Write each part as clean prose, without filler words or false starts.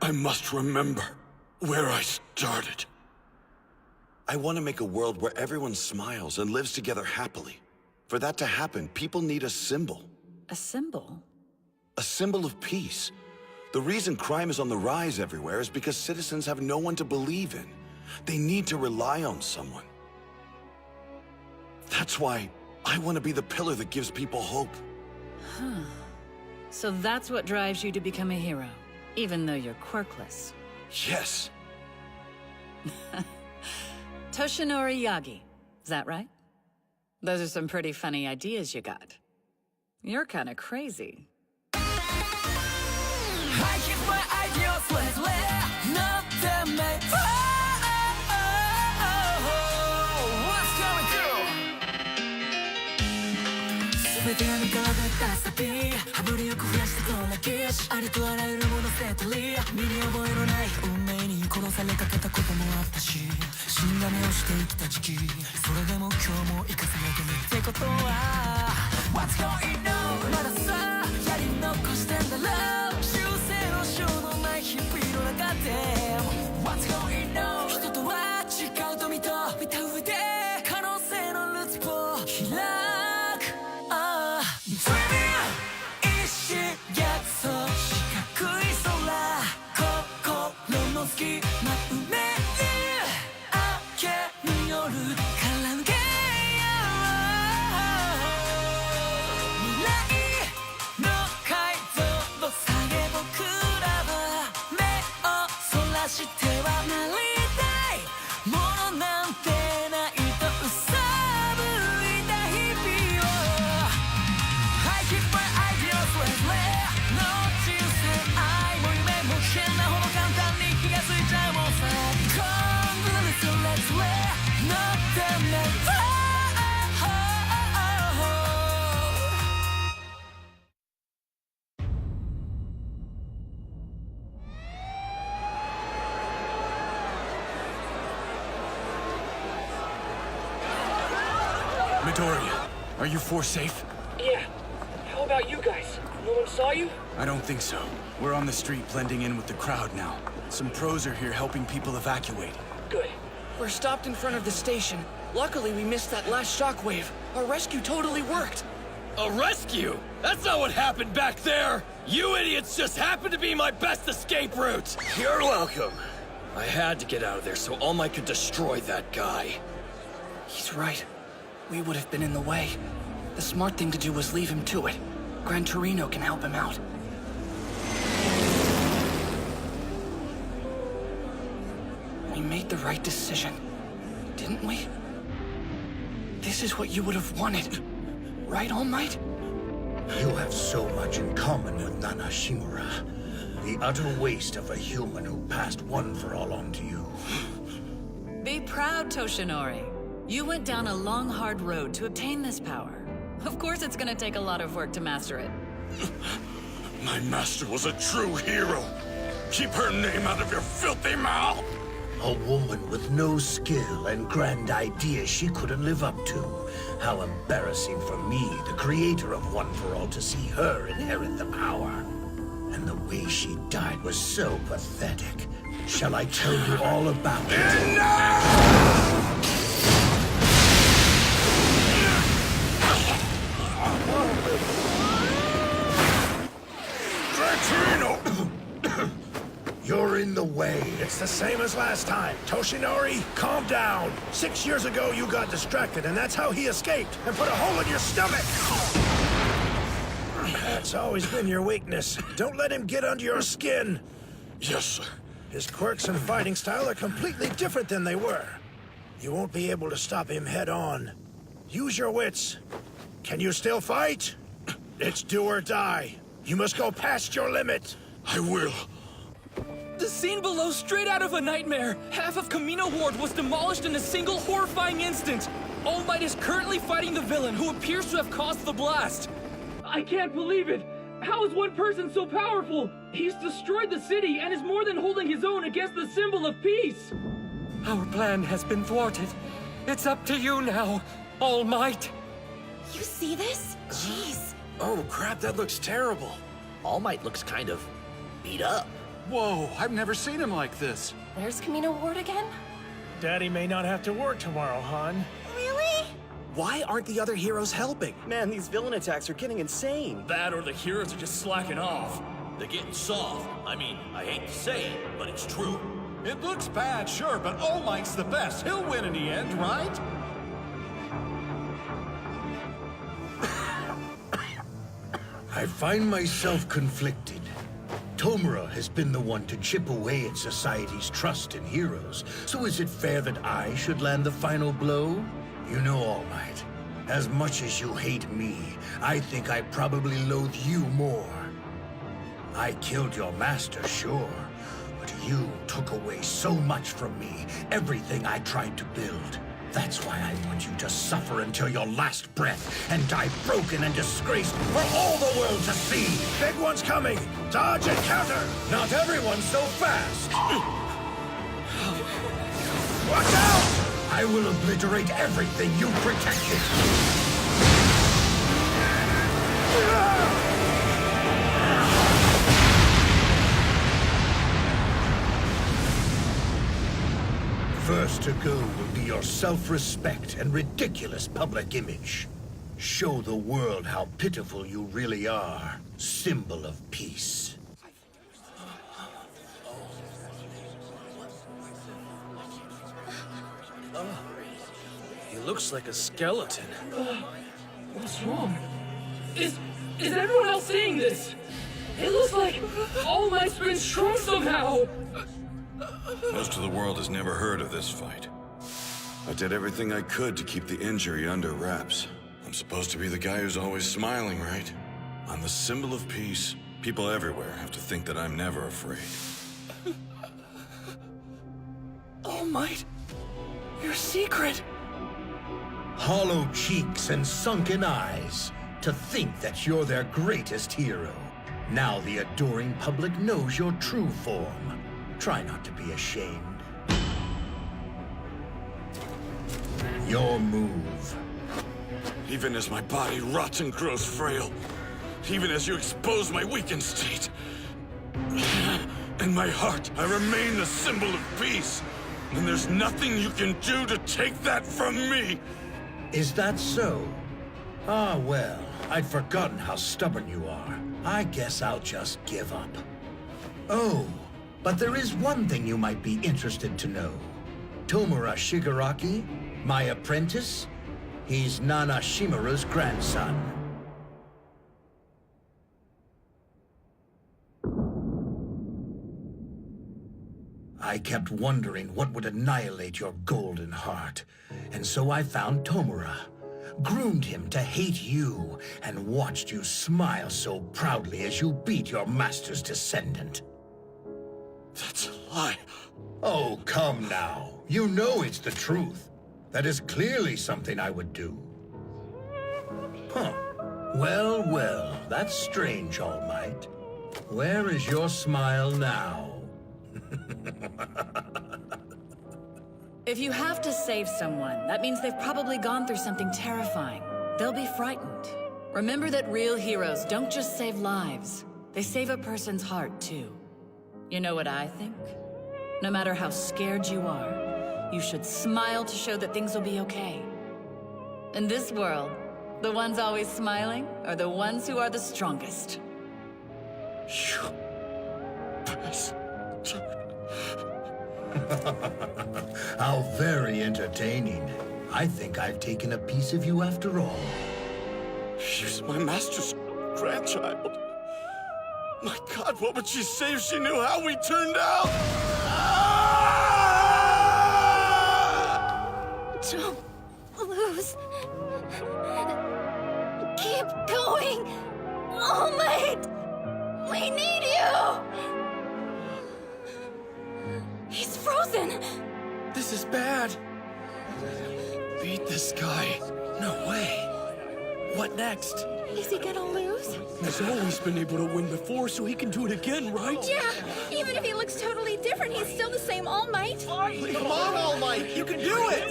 I must remember where I started. I want to make a world where everyone smiles and lives together happily. For that to happen, people need a symbol. A symbol? A symbol of peace. The reason crime is on the rise everywhere is because citizens have no one to believe in. They need to rely on someone. That's why I want to be the pillar that gives people hope. Huh. So that's what drives you to become a hero, even though you're quirkless. Yes. Toshinori Yagi, is that right? Those are some pretty funny ideas you got. You're kind of crazy. I keep my ideas not them made. What's going through? 全てが見比べたサビ羽振りよく増やしてこの歴史ありとあらゆるもの捨てたり身に覚えのない運命に殺されかけたこともあったし死んだ目をして生きた時期それでも今日も生かされてるってことは What's going on まださやり残してんだろう修正の章のない日々の中で What's going on 人とは違うと見た上で可能性のルーツを開くDreaming 意志逆走四角い空心の隙間埋め明けによるから抜け未来の解像度下げ僕らは目をそらしてはなりたいものなんてないとうさぶいた日々を I keep my ideas lately の人生愛も夢も危険なほど簡単に気がついちゃうもんさ Come to the let's let not them make Midoriya, are you four safe? Yeah. How about you guys? No one saw you? I don't think so. We're on the street blending in with the crowd now. Some pros are here helping people evacuate. Good. We're stopped in front of the station. Luckily, we missed that last shockwave. Our rescue totally worked. A rescue? That's not what happened back there! You idiots just happened to be my best escape route! You're welcome. I had to get out of there so All Might could destroy that guy. He's right. We would have been in the way. The smart thing to do was leave him to it. Gran Torino can help him out. We made the right decision, didn't we? This is what you would have wanted, right, All Might? You have so much in common with Nana Shimura. The utter waste of a human who passed one for all on to you. Be proud, Toshinori. You went down a long, hard road to obtain this power. Of course it's gonna take a lot of work to master it. My master was a true hero. Keep her name out of your filthy mouth! A woman with no skill and grand ideas she couldn't live up to. How embarrassing for me, the creator of One for All, to see her inherit the power. And the way she died was so pathetic. Shall I tell you all about it? Enough! You're in the way. It's the same as last time. Toshinori, calm down. 6 years ago, you got distracted, and that's how he escaped and put a hole in your stomach. That's always been your weakness. Don't let him get under your skin. Yes, sir. His quirks and fighting style are completely different than they were. You won't be able to stop him head on. Use your wits. Can you still fight? It's do or die. You must go past your limit. I will. The scene below straight out of a nightmare. Half of Camino Ward was demolished in a single horrifying instant. All Might is currently fighting the villain who appears to have caused the blast. I can't believe it. How is one person so powerful? He's destroyed the city and is more than holding his own against the symbol of peace. Our plan has been thwarted. It's up to you now, All Might. You see this? Jeez. Oh crap, that looks terrible. All Might looks kind of beat up. Whoa, I've never seen him like this. There's Camino Ward again? Daddy may not have to work tomorrow, hon. Really? Why aren't the other heroes helping? Man, these villain attacks are getting insane. That or the heroes are just slacking off. They're getting soft. I mean, I hate to say it, but it's true. It looks bad, sure, but All Might's the best. He'll win in the end, right? I find myself conflicted. Tomura has been the one to chip away at society's trust in heroes, so is it fair that I should land the final blow? You know, All Might, as much as you hate me, I think I probably loathe you more. I killed your master, sure, but you took away so much from me, everything I tried to build. That's why I want you to suffer until your last breath and die broken and disgraced for all the world to see. Big one's coming! Dodge and counter! Not everyone's so fast. Watch out! I will obliterate everything you protected. First to go will be your self-respect and ridiculous public image. Show the world how pitiful you really are. Symbol of peace. He looks like a skeleton. What's wrong? Is everyone else seeing this? It looks like All Might's been shrunk somehow! Most of the world has never heard of this fight. I did everything I could to keep the injury under wraps. I'm supposed to be the guy who's always smiling, right? I'm the symbol of peace. People everywhere have to think that I'm never afraid. All Might? Your secret? Hollow cheeks and sunken eyes. To think that you're their greatest hero. Now the adoring public knows your true form. Try not to be ashamed. Your move. Even as my body rots and grows frail, even as you expose my weakened state, in my heart, I remain the symbol of peace. And there's nothing you can do to take that from me. Is that so? Ah, well, I'd forgotten how stubborn you are. I guess I'll just give up. Oh, but there is one thing you might be interested to know. Tomura Shigaraki, my apprentice, he's Nana Shimura's grandson. I kept wondering what would annihilate your golden heart, and so I found Tomura, groomed him to hate you, and watched you smile so proudly as you beat your master's descendant. That's a lie. Oh, come now. You know it's the truth. That is clearly something I would do. Huh. Well, well, that's strange, All Might. Where is your smile now? If you have to save someone, that means they've probably gone through something terrifying. They'll be frightened. Remember that real heroes don't just save lives. They save a person's heart, too. You know what I think? No matter how scared you are, you should smile to show that things will be okay. In this world, the ones always smiling are the ones who are the strongest. How very entertaining. I think I've taken a piece of you after all. She's my master's grandchild. My God, what would she say if she knew how we turned out? Don't lose. Keep going. All Might. We need you. He's frozen. This is bad. Beat this guy. No way. What next? Is he gonna lose? He's always been able to win before, so he can do it again, right? Yeah, even if he looks totally different, he's still the same All Might. Come on, All Might, you can do it!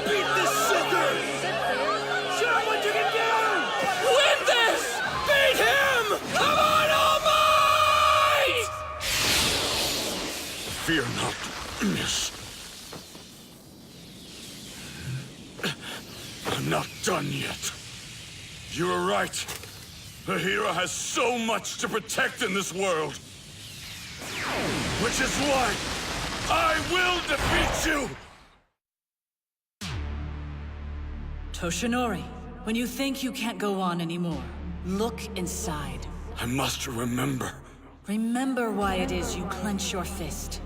Beat this sucker! Show him what you can do! Win this! Beat him! Come on, All Might! Fear not, miss. I'm not done yet. You're right. A hero has so much to protect in this world. Which is why I will defeat you! Toshinori, when you think you can't go on anymore, look inside. I must remember Remember why it is you clench your fist.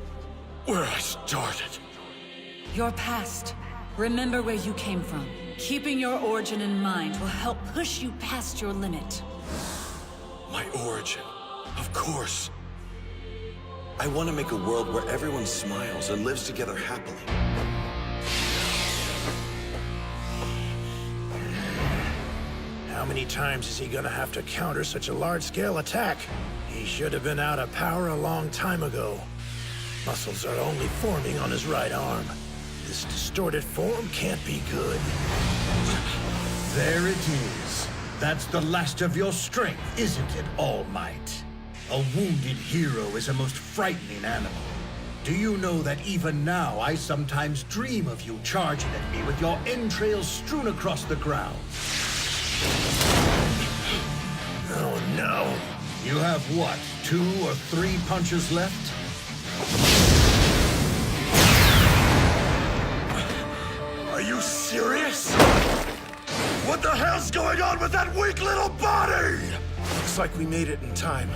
where I started. Your past. Remember where you came from. Keeping your origin in mind will help push you past your limit. My origin, of course. I want to make a world where everyone smiles and lives together happily. How many times is he gonna have to counter such a large-scale attack? He should have been out of power a long time ago. Muscles are only forming on his right arm. This distorted form can't be good. There it is. That's the last of your strength, isn't it, All Might? A wounded hero is a most frightening animal. Do you know that even now I sometimes dream of you charging at me with your entrails strewn across the ground? Oh no. You have what, 2 or 3 punches left? Are you serious? What the hell's going on with that weak little body? Looks like we made it in time.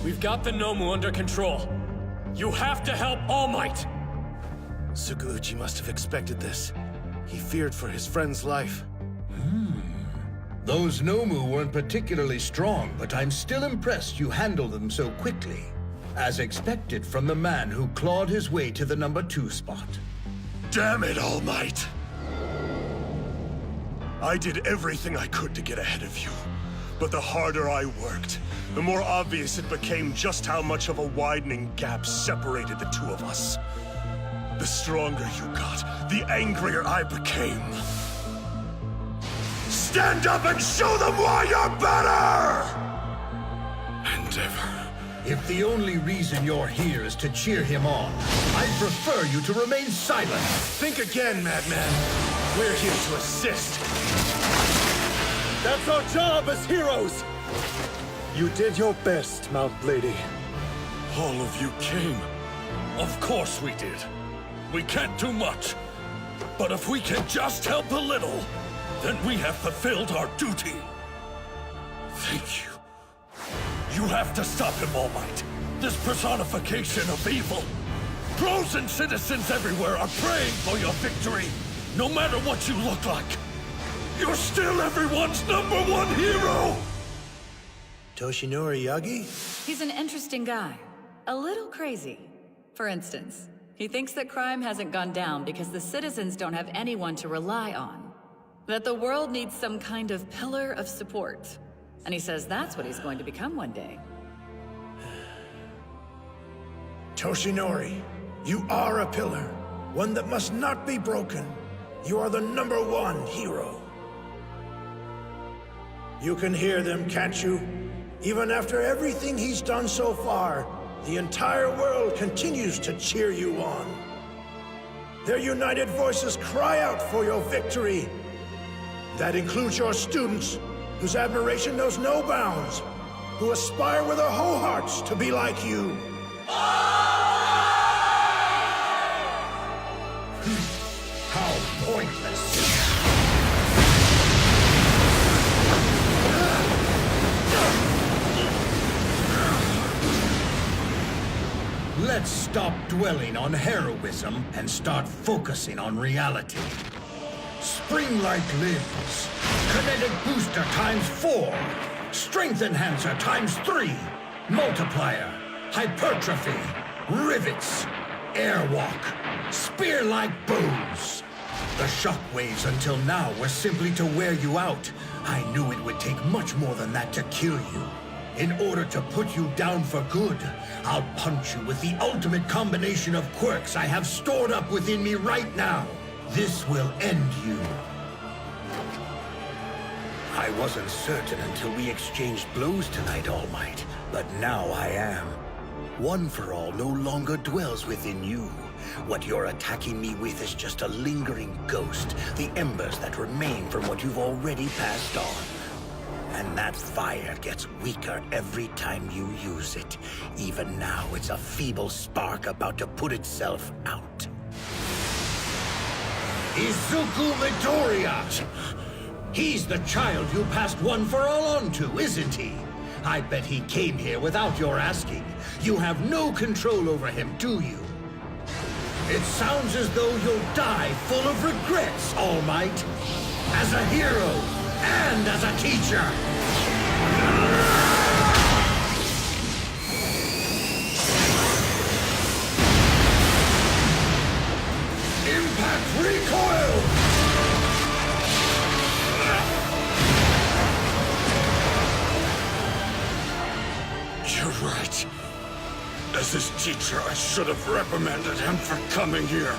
We've got the Nomu under control. You have to help All Might! Suguuchi must have expected this. He feared for his friend's life. Those Nomu weren't particularly strong, but I'm still impressed you handled them so quickly. As expected from the man who clawed his way to the number 2 spot. Damn it, All Might! I did everything I could to get ahead of you. But the harder I worked, the more obvious it became just how much of a widening gap separated the two of us. The stronger you got, the angrier I became. Stand up and show them why you're better! Endeavor. If the only reason you're here is to cheer him on, I'd prefer you to remain silent. Think again, madman. We're here to assist. That's our job as heroes! You did your best, Mount Lady. All of you came. Of course we did. We can't do much. But if we can just help a little, then we have fulfilled our duty. Thank you. You have to stop him, All Might. This personification of evil. Pros and citizens everywhere are praying for your victory, no matter what you look like. You're still everyone's #1 hero! Toshinori Yagi? He's an interesting guy. A little crazy. For instance, he thinks that crime hasn't gone down because the citizens don't have anyone to rely on. That the world needs some kind of pillar of support. And he says that's what he's going to become one day. Toshinori, you are a pillar. One that must not be broken. You are the #1 hero. You can hear them, can't you? Even after everything he's done so far, the entire world continues to cheer you on. Their united voices cry out for your victory. That includes your students, whose admiration knows no bounds, who aspire with their whole hearts to be like you. How pointless. Let's stop dwelling on heroism and start focusing on reality. Spring-like limbs, kinetic booster ×4, strength enhancer ×3, multiplier, hypertrophy, rivets, airwalk, spear-like bows. The shockwaves until now were simply to wear you out. I knew it would take much more than that to kill you. In order to put you down for good, I'll punch you with the ultimate combination of quirks I have stored up within me right now. This will end you. I wasn't certain until we exchanged blows tonight, All Might, but now I am. One for All no longer dwells within you. What you're attacking me with is just a lingering ghost, the embers that remain from what you've already passed on. And that fire gets weaker every time you use it. Even now, it's a feeble spark about to put itself out. Izuku Midoriya! He's the child you passed One for All on to, isn't he? I bet he came here without your asking. You have no control over him, do you? It sounds as though you'll die full of regrets, All Might. As a hero, and as a teacher. Impact recoil! You're right. As his teacher, I should have reprimanded him for coming here.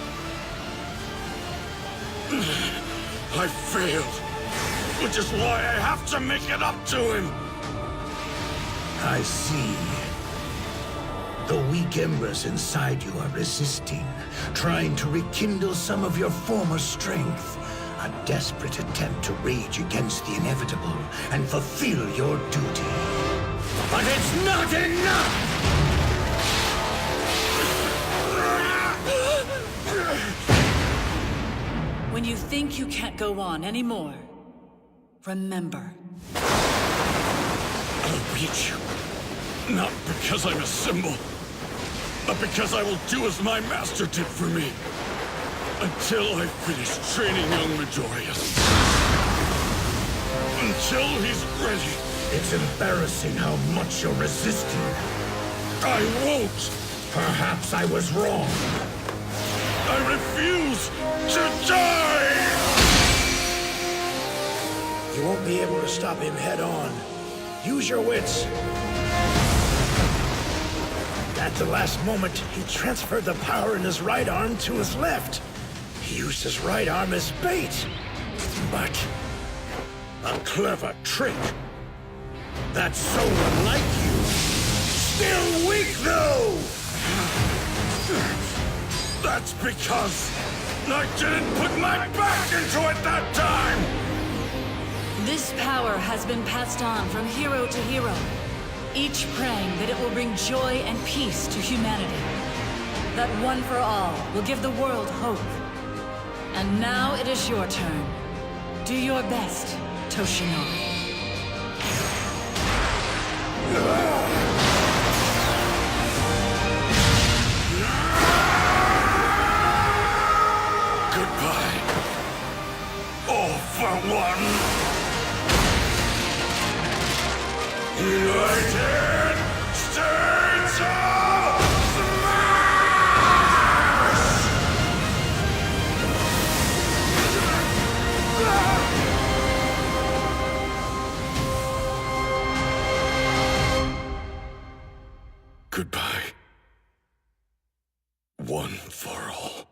I failed, which is why I have to make it up to him. I see. The weak embers inside you are resisting, trying to rekindle some of your former strength. A desperate attempt to rage against the inevitable and fulfill your duty. But it's not enough! When you think you can't go on anymore, remember. I'll beat you. Not because I'm a symbol, but because I will do as my master did for me. Until I finish training young Midoriya. Until he's ready. It's embarrassing how much you're resisting. I won't. Perhaps I was wrong. I refuse to die! You won't be able to stop him head on. Use your wits. At the last moment, he transferred the power in his right arm to his left. He used his right arm as bait. But a clever trick. That's so unlike you. Still weak, though! That's because I didn't put my back into it that time! This power has been passed on from hero to hero, each praying that it will bring joy and peace to humanity. That One for All will give the world hope. And now it is your turn. Do your best, Toshinori. Goodbye. All for one. United States of Goodbye. One for all.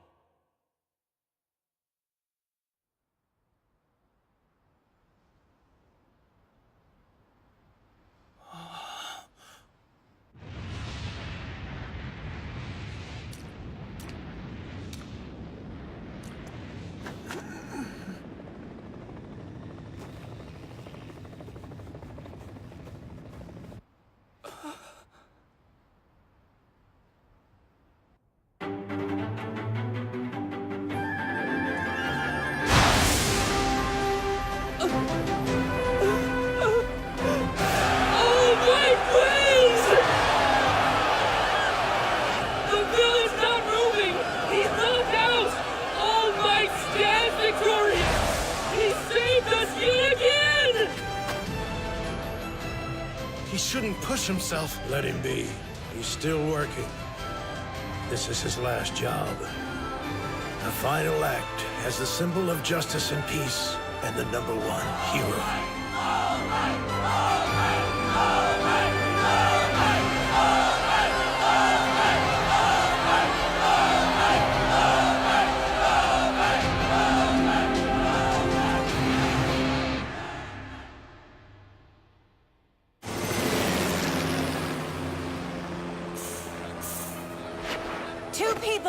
Shouldn't push himself. Let him be. He's still working. This is his last job. A final act as the symbol of justice and peace, and the #1 hero.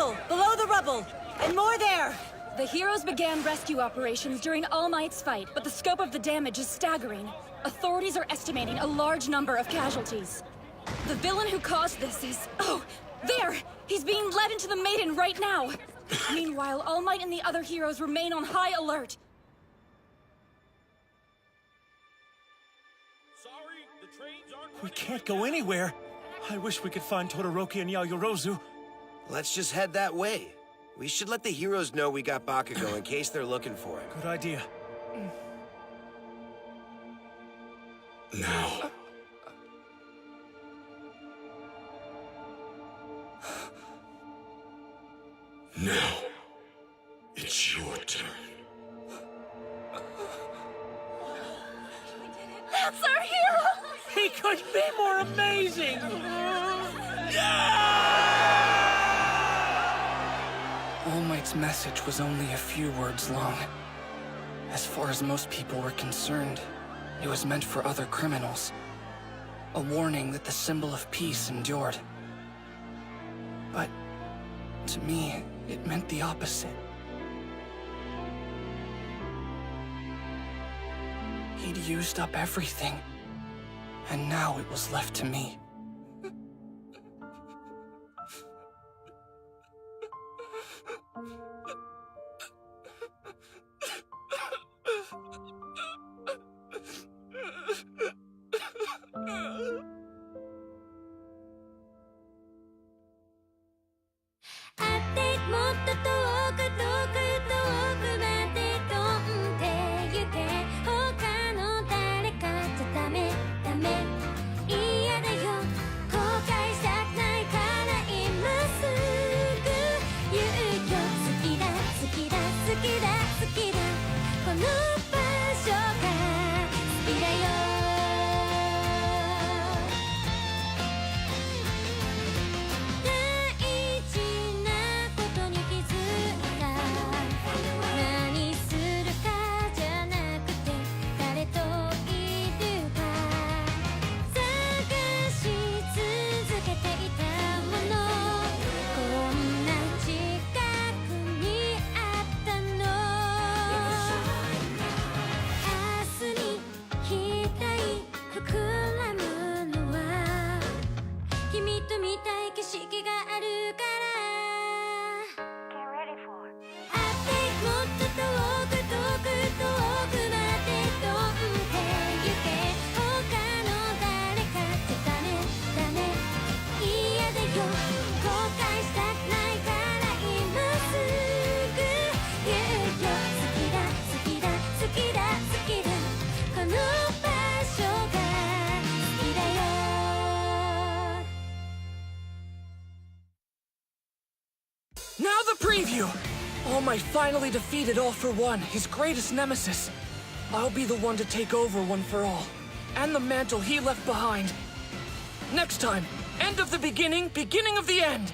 rubble! Below the rubble! And more there! The heroes began rescue operations during All Might's fight, but the scope of the damage is staggering. Authorities are estimating a large number of casualties. The villain who caused this is... Oh, there! He's being led into the Maiden right now! Meanwhile, All Might and the other heroes remain on high alert. We can't go anywhere. I wish we could find Todoroki and Yaoyorozu. Let's just head that way. We should let the heroes know we got Bakugo in case they're looking for him. Good idea. Now. Now, it's your turn. That's our hero! He couldn't be more amazing! All Might's message was only a few words long. As far as most people were concerned, it was meant for other criminals. A warning that the symbol of peace endured. But to me, it meant the opposite. He'd used up everything, and now it was left to me. Now the preview! All Might finally defeated All For One, his greatest nemesis. I'll be the one to take over One For All, and the mantle he left behind. Next time, end of the beginning, beginning of the end!